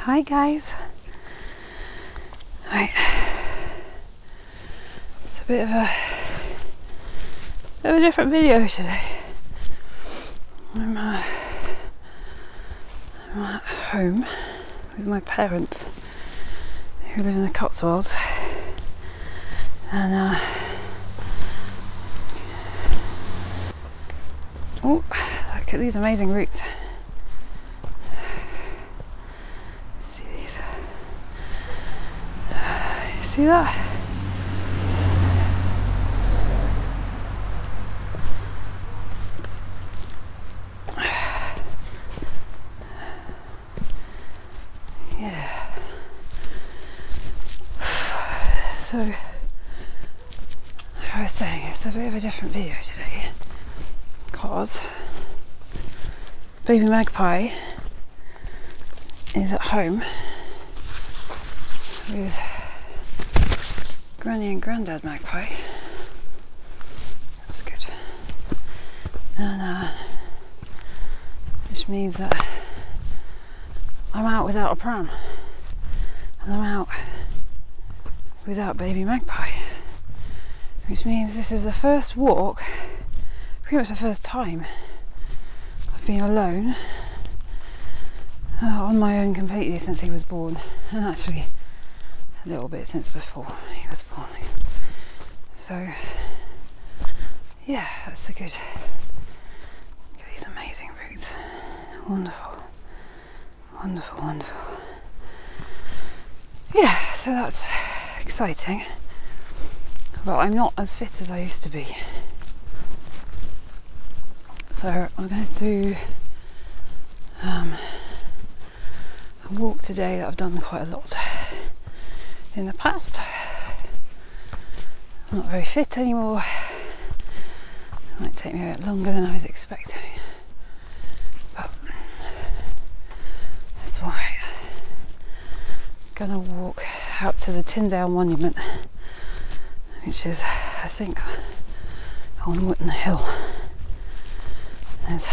Hi guys. Right. It's a bit of a different video today. I'm at home with my parents who live in the Cotswolds, and oh, look at these amazing roots. See these? You see that? Yeah. So, like I was saying, it's a bit of a different video today because baby Magpie is at home with Granny and Grandad Magpie. That's good. And which means that I'm out without a pram, and I'm out without baby Magpie, which means this is the first walk, pretty much the first time I've been alone on my own completely since he was born, and actually a little bit since before he was born. So yeah, that's a good. Look at these amazing roots. Wonderful, wonderful, wonderful. Yeah, so that's exciting. But I'm not as fit as I used to be. So I'm going to do a walk today that I've done quite a lot in the past. I'm not very fit anymore. It might take me a bit longer than I was expecting, but that's alright. I'm gonna walk out to the Tyndale Monument, which is, I think, on Wootton Hill. There's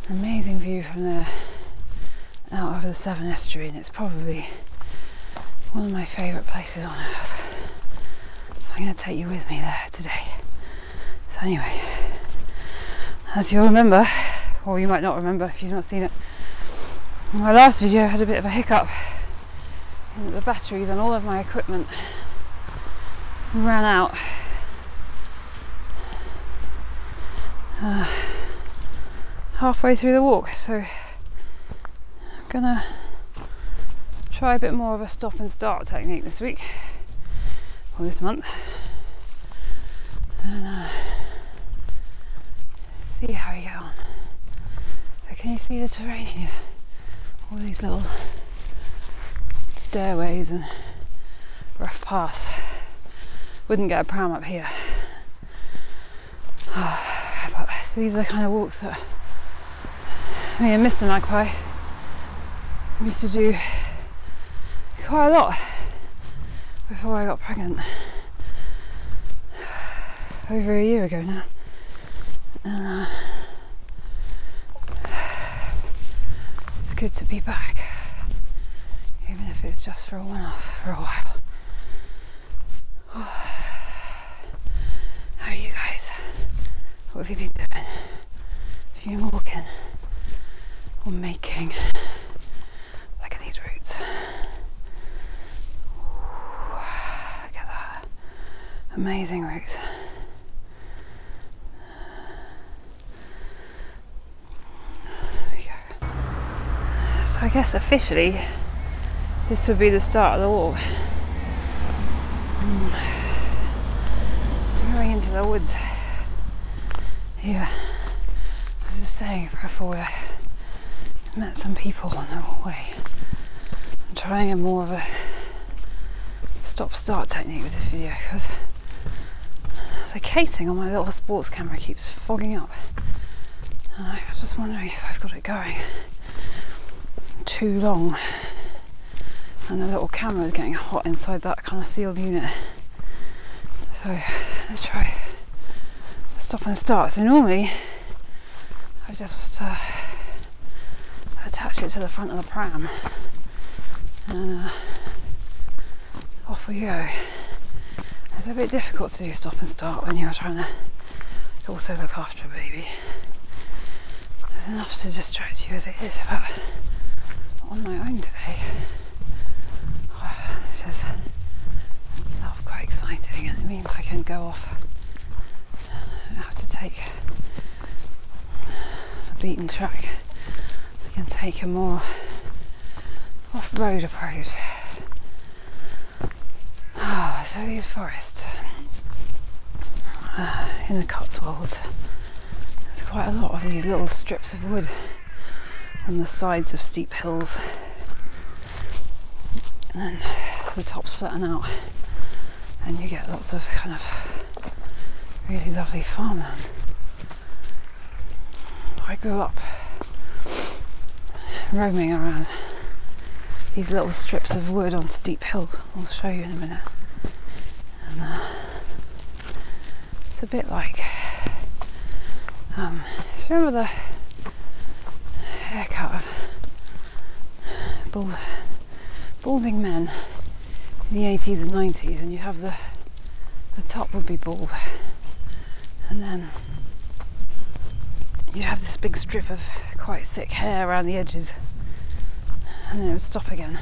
an amazing view from there out over the Severn Estuary, and it's probably one of my favourite places on earth. So I'm going to take you with me there today. So anyway, as you'll remember, or you might not remember if you've not seen it, in my last video I had a bit of a hiccup in that the batteries on all of my equipment ran out halfway through the walk, so I'm gonna try a bit more of a stop and start technique this week, or this month, and see how you get on. So can you see the terrain here? All these little stairways and rough paths. Wouldn't get a pram up here. But these are the kind of walks that me and Mr. Magpie used to do quite a lot before I got pregnant. Over a year ago now. And it's good to be back, even if it's just for a one-off for a while. How are you guys? What have you been doing? Have you been walking or making? Look at these roots. Ooh, look at that. Amazing roots. There we go. So I guess officially this would be the start of the walk. Going into the woods here. I was just saying before I met some people on the way. I'm trying a more of a stop-start technique with this video because the casing on my little sports camera keeps fogging up. And I was just wondering if I've got it going too long and the little camera is getting hot inside that kind of sealed unit. So let's try stop and start. So normally I just attach it to the front of the pram, and off we go. It's a bit difficult to do stop and start when you're trying to also look after a baby. There's enough to distract you as it is, but on my own today, it's just itself quite exciting, and it means I can go off. I don't have to take the beaten track. I can take a more off-road approach. So these forests in the Cotswolds, there's quite a lot of these little strips of wood on the sides of steep hills, and then the tops flatten out and you get lots of kind of really lovely farmland. I grew up roaming around these little strips of wood on steep hills. I'll show you in a minute. And it's a bit like, do you remember the haircut of balding men in the 80s and 90s, and you have the top would be bald, and then you'd have this big strip of quite thick hair around the edges, and then it would stop again.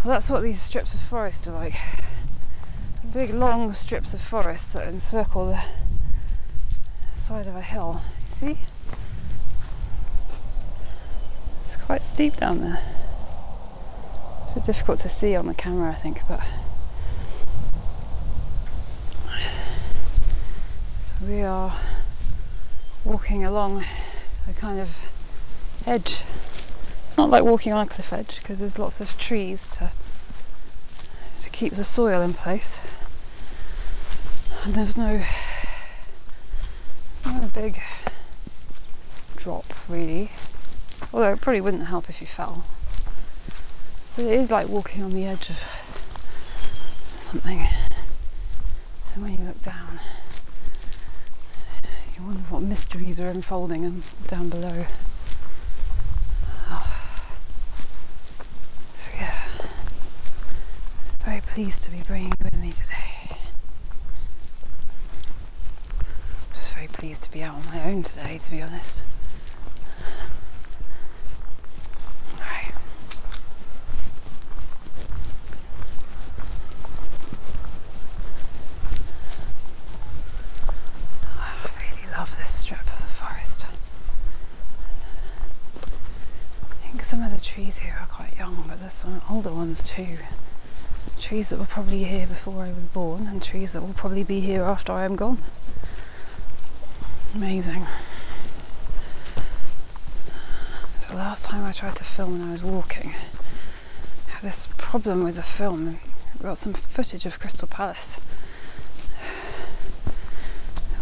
Well, that's what these strips of forest are like. Big long strips of forest that encircle the side of a hill. You see? It's quite steep down there. It's a bit difficult to see on the camera, I think, but so we are walking along a kind of edge. It's not like walking on a cliff edge because there's lots of trees to keep the soil in place, and there's no big drop really, although it probably wouldn't help if you fell, but it is like walking on the edge of something, and when you look down you wonder what mysteries are unfolding and down below. So yeah, very pleased to be bringing you with me today. Just very pleased to be out on my own today, to be honest. Right. I really love this strip of the forest. I think some of the trees here are quite young, but there's some older ones too. Trees that were probably here before I was born, and trees that will probably be here after I am gone. Amazing. So last time I tried to film when I was walking, I had this problem with the film. I got some footage of Crystal Palace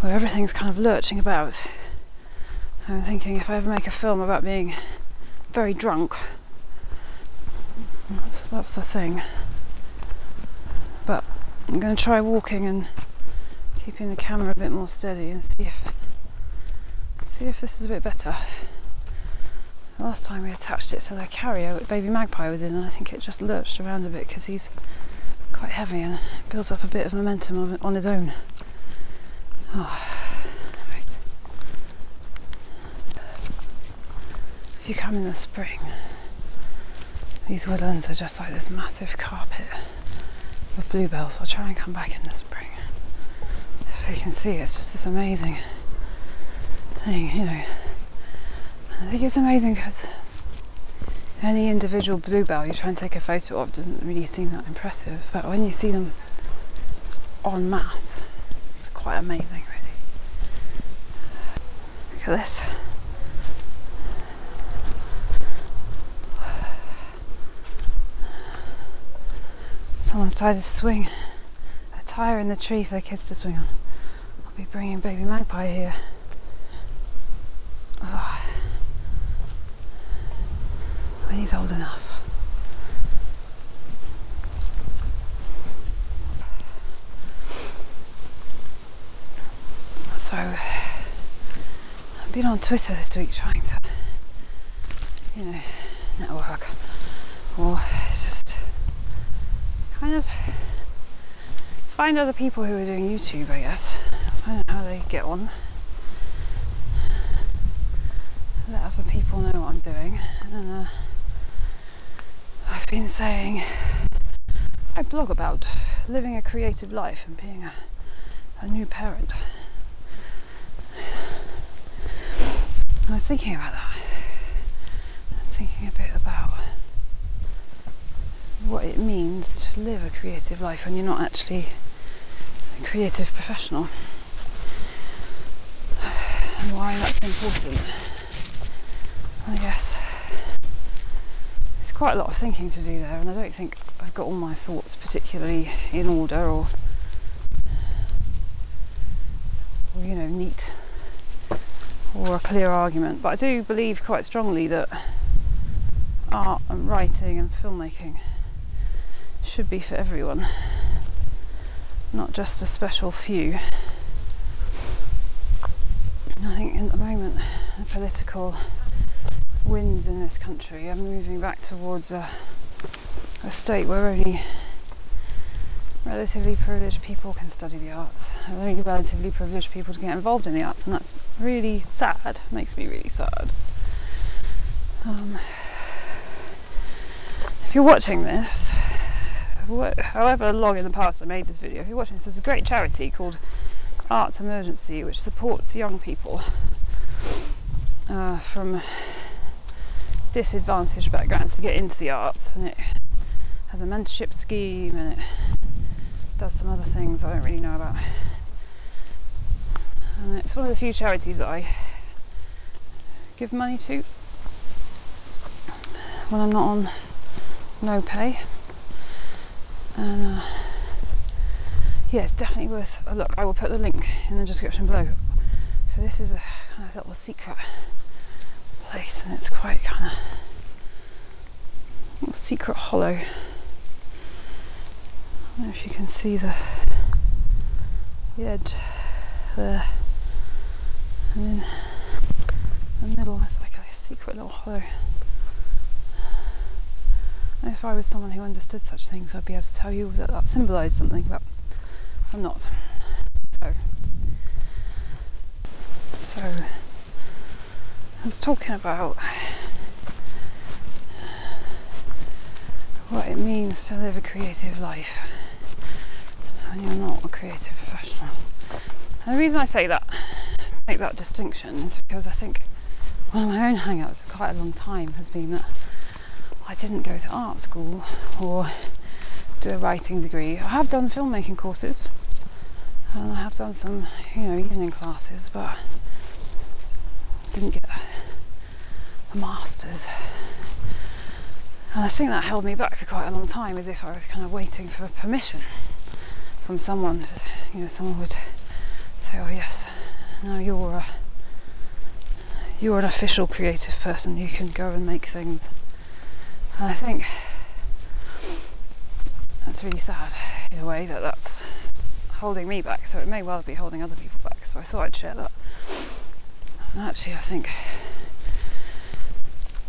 where everything's kind of lurching about. I'm thinking if I ever make a film about being very drunk, that's the thing. But I'm going to try walking and keeping the camera a bit more steady and see if this is a bit better. Last time we attached it to the carrier that baby Magpie was in, and I think it just lurched around a bit because he's quite heavy and builds up a bit of momentum on his own. Oh, right. If you come in the spring, these woodlands are just like this massive carpet of bluebells. I'll try and come back in the spring. So you can see it's just this amazing thing, you know. I think it's amazing because any individual bluebell you try and take a photo of doesn't really seem that impressive, but when you see them en masse, it's quite amazing, really. Look at this. Someone's tried to swing a tyre in the tree for the kids to swing on. I'll be bringing baby Magpie here. Oh. When he's old enough. So I've been on Twitter this week trying to you know, network, or just kind of find other people who are doing YouTube, I guess. Find out how they get on. Let other people know what I'm doing. And I've been saying, I blog about living a creative life and being a new parent. I was thinking about that. I was thinking a bit about what it means to live a creative life when you're not actually a creative professional, and why that's important. I guess it's quite a lot of thinking to do there, and I don't think I've got all my thoughts particularly in order or you know, neat or a clear argument, but I do believe quite strongly that art and writing and filmmaking should be for everyone, not just a special few. I think at the moment the political winds in this country are moving back towards a state where only relatively privileged people can study the arts, only relatively privileged people to get involved in the arts, and that's really sad. Makes me really sad. If you're watching this, however long in the past I made this video, if you're watching this, there's a great charity called Arts Emergency which supports young people from disadvantaged backgrounds to get into the arts, and it has a mentorship scheme and it does some other things I don't really know about, and it's one of the few charities that I give money to when I'm not on no pay, and yeah, it's definitely worth a look. I will put the link in the description below. So this is a kind of little secret place, and it's quite kind of little secret hollow. I don't know if you can see the edge there, and in the middle it's like a secret little hollow. And if I was someone who understood such things, I'd be able to tell you that that symbolised something, but I'm not. So I was talking about what it means to live a creative life when you're not a creative professional. And the reason I say that, make that distinction, is because I think one of my own hang-ups for quite a long time has been that I didn't go to art school or do a writing degree. I have done filmmaking courses and I have done some, you know, evening classes, but didn't get a master's. And I think that held me back for quite a long time, as if I was kind of waiting for permission from someone. You know, someone would say, "Oh yes, no, you're an official creative person. You can go and make things." And I think that's really sad in a way, that that's holding me back. So it may well be holding other people back. So I thought I'd share that. And actually, I think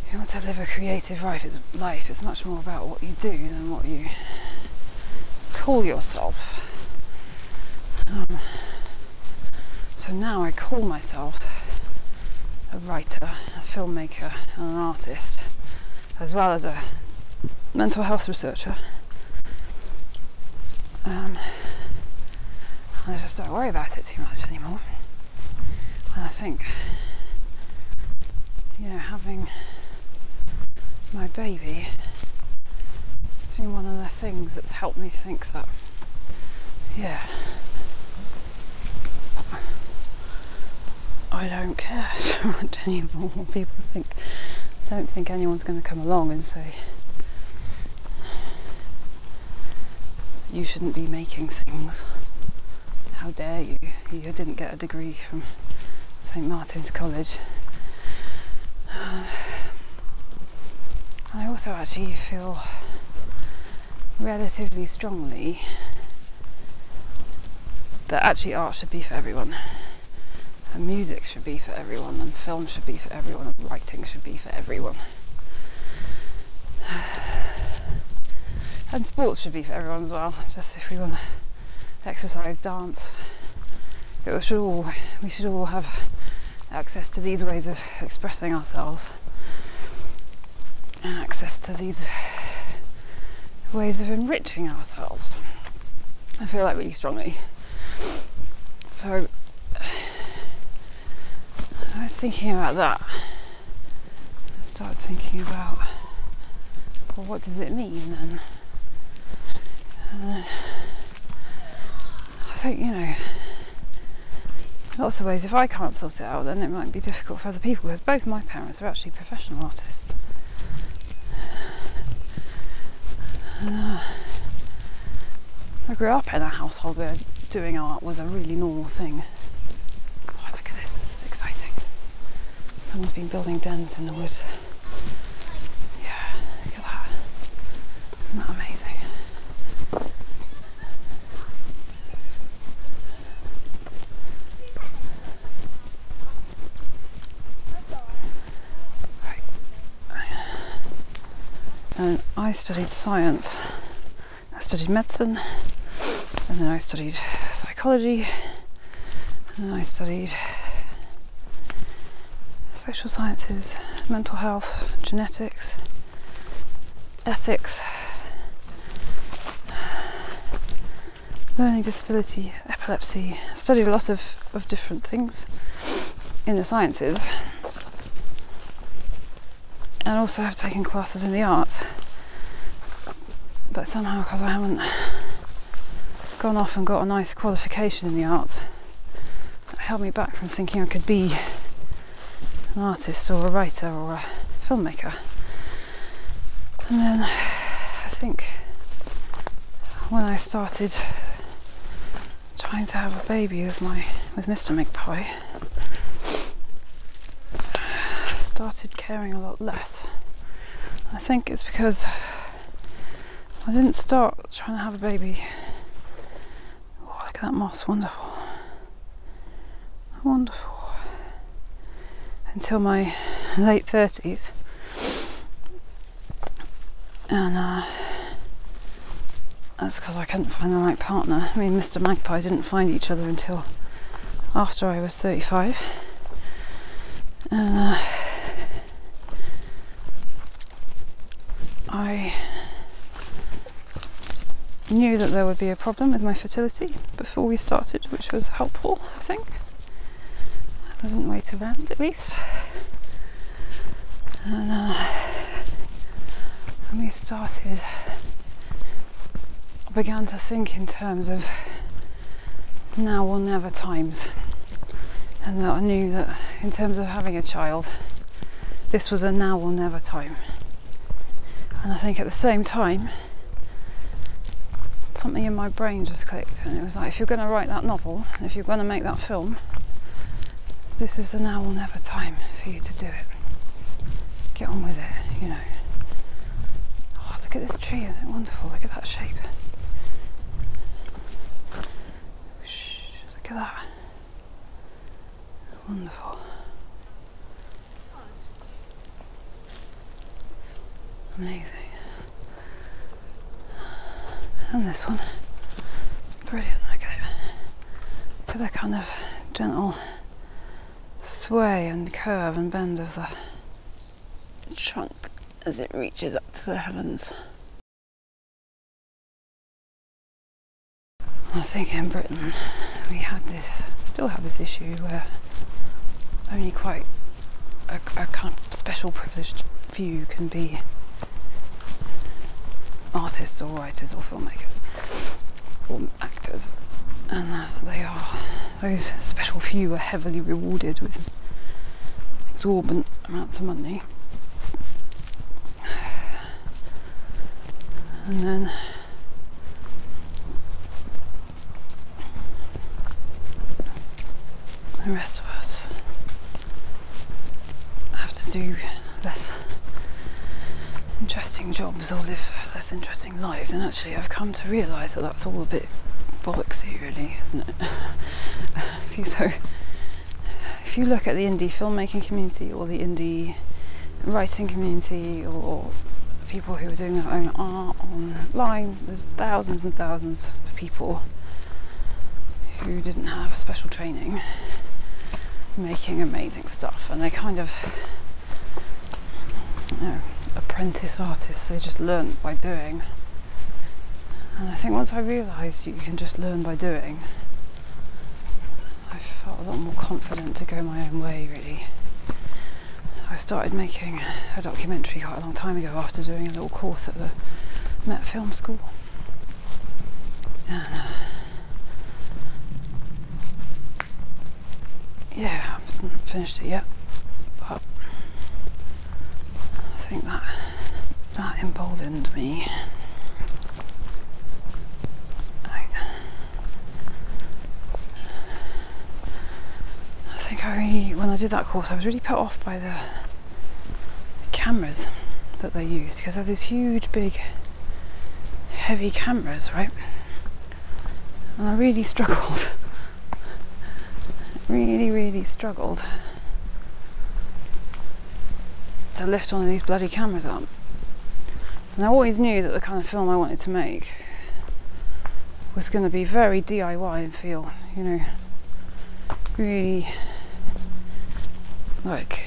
if you want to live a creative life, it's much more about what you do than what you call yourself. So now I call myself a writer, a filmmaker, and an artist, as well as a mental health researcher. I just don't worry about it too much anymore. And I think, you know, having my baby, it's been one of the things that's helped me think that, yeah, I don't care so much anymore. People don't think anyone's going to come along and say, you shouldn't be making things. How dare you? You didn't get a degree from St. Martin's College. I also actually feel relatively strongly that actually art should be for everyone, and music should be for everyone, and film should be for everyone, and writing should be for everyone. And sports should be for everyone as well, just if we want to exercise, dance. We should all have access to these ways of expressing ourselves and access to these ways of enriching ourselves. I feel like really strongly. So I was thinking about that. I started thinking about, well, what does it mean then? I think, you know, lots of ways, if I can't sort it out, then it might be difficult for other people, because both my parents are actually professional artists. And, I grew up in a household where doing art was a really normal thing. Oh, look at this is exciting. Someone's been building dens in the woods. Yeah, look at that. Isn't that amazing? And I studied science. I studied medicine, and then I studied psychology, and then I studied social sciences, mental health, genetics, ethics, learning disability, epilepsy. I studied a lot of different things in the sciences. And also have taken classes in the arts, but somehow, because I haven't gone off and got a nice qualification in the arts, that held me back from thinking I could be an artist or a writer or a filmmaker. And then I think when I started trying to have a baby with Mr. Magpie, started caring a lot less. I think it's because I didn't start trying to have a baby. Oh, look at that moss, wonderful. Wonderful. Until my late 30s. And that's because I couldn't find the right partner. Me and Mr. Magpie didn't find each other until after I was 35. And I knew that there would be a problem with my fertility before we started, which was helpful, I think. I didn't wait around, at least. And when we started, I began to think in terms of now or never times, and that I knew that in terms of having a child, this was a now or never time. And I think at the same time, something in my brain just clicked, and it was like, if you're going to write that novel, if you're going to make that film, this is the now or never time for you to do it. Get on with it, you know. Oh, look at this tree, isn't it wonderful? Look at that shape. Shh, look at that. Wonderful. Amazing. And this one, brilliant. Look at it. Look at the kind of gentle sway and curve and bend of the trunk as it reaches up to the heavens. I think in Britain we still have this issue where only quite a kind of special privileged few can be artists or writers or filmmakers or actors, and those special few are heavily rewarded with exorbitant amounts of money, and then the rest of us have to do less interesting jobs or live less interesting lives. And actually I've come to realise that that's all a bit bollocksy, really, isn't it? If you look at the indie filmmaking community or the indie writing community or people who were doing their own art online. There's thousands and thousands of people who didn't have special training making amazing stuff, and they kind of, you know, apprentice artists. They just learnt by doing. And I think once I realised you can just learn by doing, I felt a lot more confident to go my own way, really. I started making a documentary quite a long time ago after doing a little course at the Met Film School. And yeah, I haven't finished it yet, but I think that emboldened me. I think when I did that course, I was really put off by the cameras that they used, because they're these huge, big, heavy cameras, right? And I really struggled. Really struggled to lift one of these bloody cameras up. And I always knew that the kind of film I wanted to make was going to be very DIY and feel, you know, really like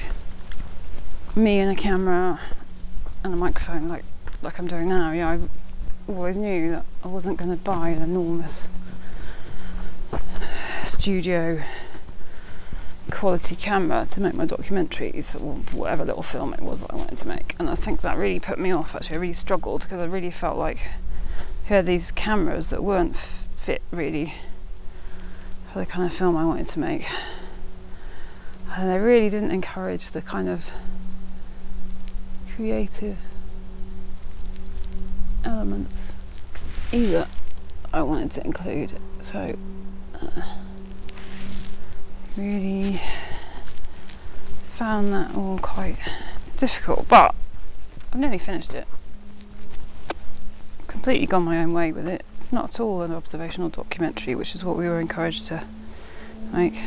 me and a camera and a microphone, like I'm doing now. Yeah, I always knew that I wasn't going to buy an enormous studio quality camera to make my documentaries or whatever little film it was that I wanted to make. And I think that really put me off. Actually, I really struggled because I really felt like I had these cameras that weren't fit really for the kind of film I wanted to make, and they really didn't encourage the kind of creative elements either I wanted to include. So really found that all quite difficult, but I've nearly finished it. Completely gone my own way with it. It's not at all an observational documentary, which is what we were encouraged to make.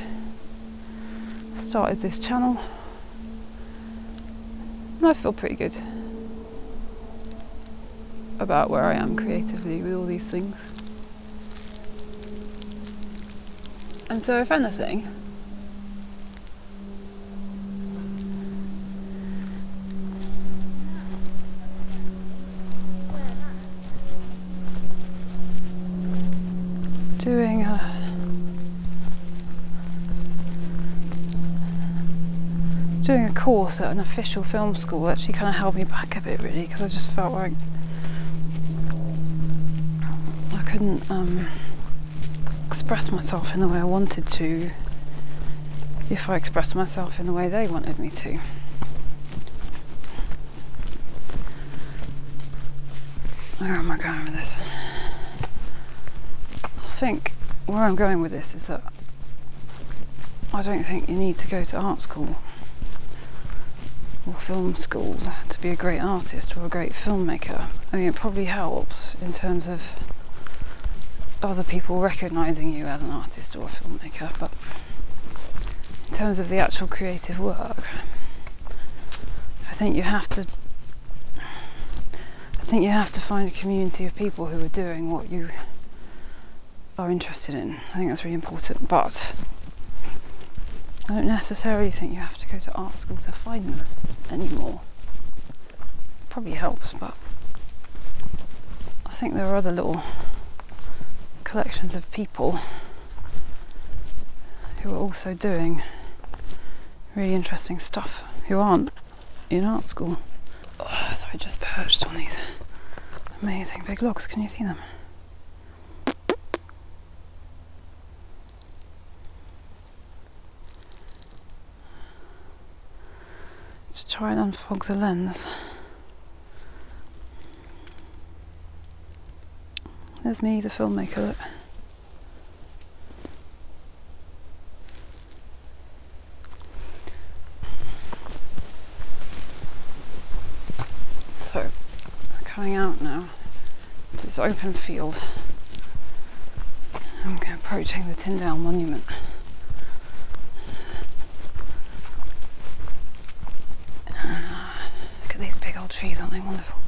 I started this channel and I feel pretty good about where I am creatively with all these things. And so if anything, doing a course at an official film school actually kind of held me back a bit, really, because I just felt like I couldn't express myself in the way I wanted to if I expressed myself in the way they wanted me to. Where am I going with this? I think where I'm going with this is that I don't think you need to go to art school or film school to be a great artist or a great filmmaker. I mean, it probably helps in terms of other people recognising you as an artist or a filmmaker, but in terms of the actual creative work, I think you have to find a community of people who are doing what you are interested in. I think that's really important, but I don't necessarily think you have to go to art school to find them anymore. Probably helps, but I think there are other little collections of people who are also doing really interesting stuff who aren't in art school. Oh, so I just perched on these amazing big logs. Can you see them? Just try and unfog the lens. There's me, the filmmaker, look. So, we're coming out now to this open field. I'm approaching the Tyndale Monument. And, look at these big old trees, aren't they wonderful?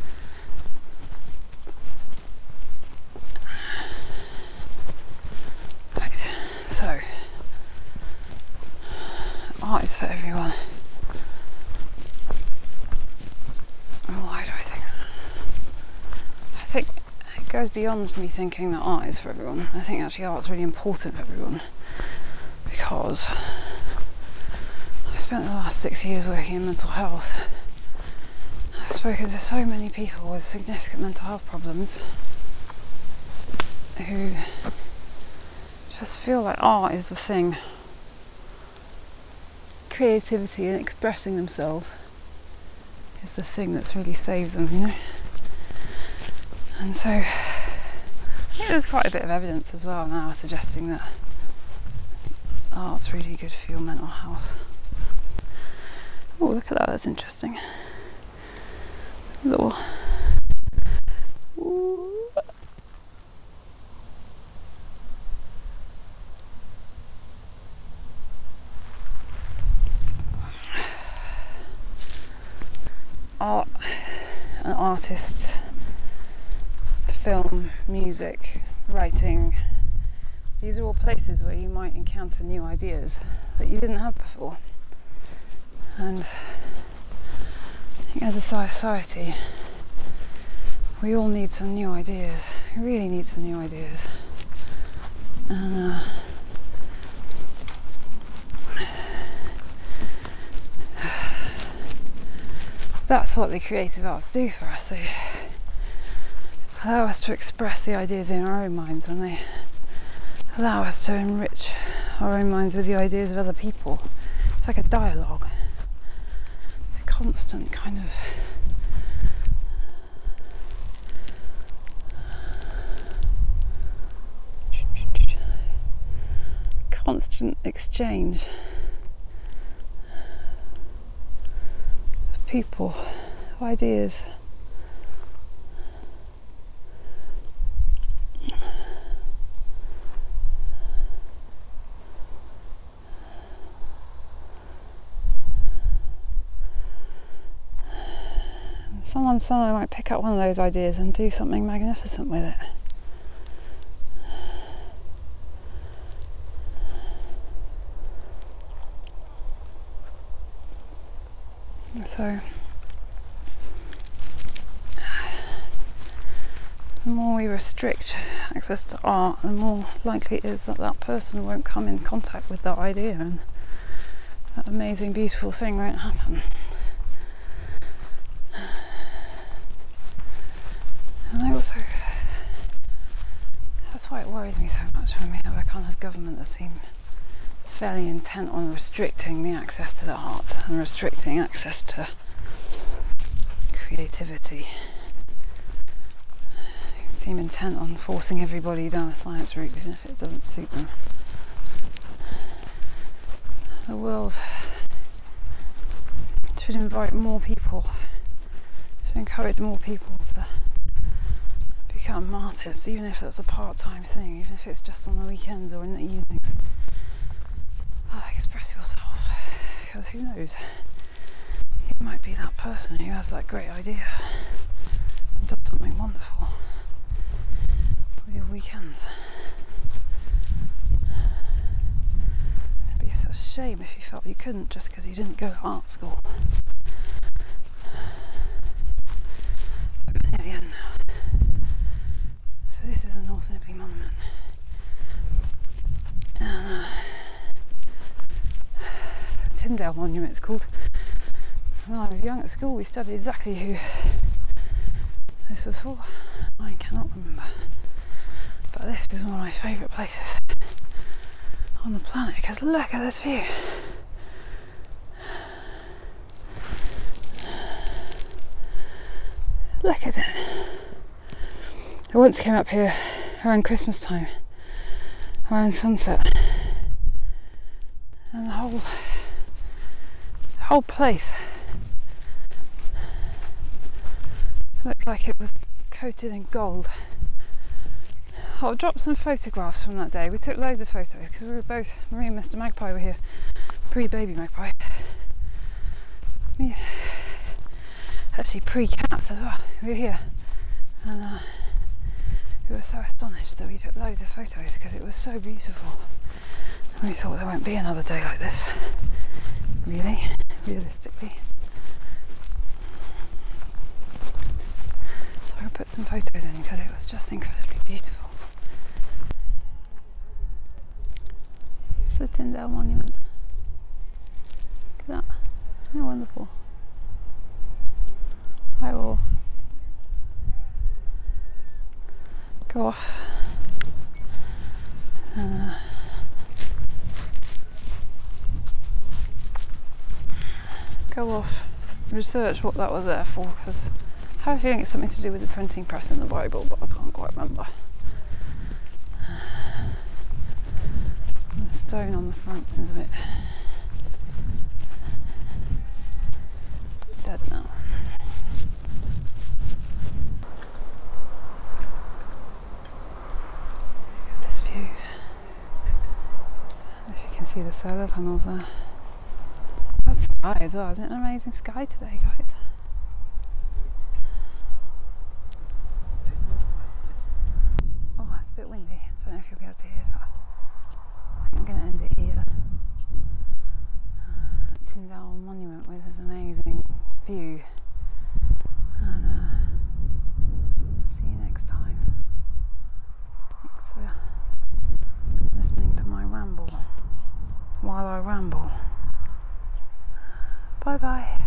goes beyond me thinking that art is for everyone. I think actually art's really important for everyone, because I've spent the last 6 years working in mental health. I've spoken to so many people with significant mental health problems who just feel like art is the thing. Creativity and expressing themselves is the thing that's really saved them, you know? And so I think there's quite a bit of evidence as well now suggesting that art's really good for your mental health. Oh, look at that, that's interesting. Little art, an artist, film, music, writing, these are all places where you might encounter new ideas that you didn't have before. And I think as a society, we all need some new ideas. We really need some new ideas. And that's what the creative arts do for us. They allow us to express the ideas in our own minds, and they allow us to enrich our own minds with the ideas of other people. It's like a dialogue. It's a constant kind of constant exchange of people, of ideas. Someone somewhere might pick up one of those ideas and do something magnificent with it. So the more we restrict access to art, the more likely it is that that person won't come in contact with that idea, and that amazing, beautiful thing won't happen. And I also, that's why it worries me so much when we have a kind of government that seems fairly intent on restricting the access to the art and restricting access to creativity. They seem intent on forcing everybody down the science route, even if it doesn't suit them. The world should invite more people, should encourage more people to become artists, even if that's a part-time thing, even if it's just on the weekends or in the evenings. Express yourself, because who knows, you might be that person who has that great idea and does something wonderful with your weekends. It'd be such a shame if you felt you couldn't just because you didn't go to art school. But we're near the end now. So this is the North Nibley Monument. And Tyndale Monument it's called. When I was young at school we studied exactly who this was for. I cannot remember. But this is one of my favourite places on the planet, because look at this view. Look at it. I once came up here around Christmas time, around sunset, and the whole place looked like it was coated in gold. I'll drop some photographs from that day. We took loads of photos because we were both, me and Mr. Magpie were here, pre-baby Magpie. Me, actually pre-cats as well. We were here, and we were so astonished that we took loads of photos because it was so beautiful. And we thought there won't be another day like this. Really, realistically. So I'll put some some photos in because it was just incredibly beautiful. It's the Tyndale Monument. Look at that. Isn't that wonderful? I will go off and research what that was there for, because I have a feeling it's something to do with the printing press in the Bible, but I can't quite remember. The stone on the front is a bit dead now. Look at this view. If you can see the solar panels there. That sky as well, isn't it an amazing sky today, guys? Oh, it's a bit windy. I don't know if you'll be able to hear that. I think I'm going to end it here. Tyndale Monument with this amazing view. And see you next time. Thanks for listening to my ramble while I ramble. Bye bye.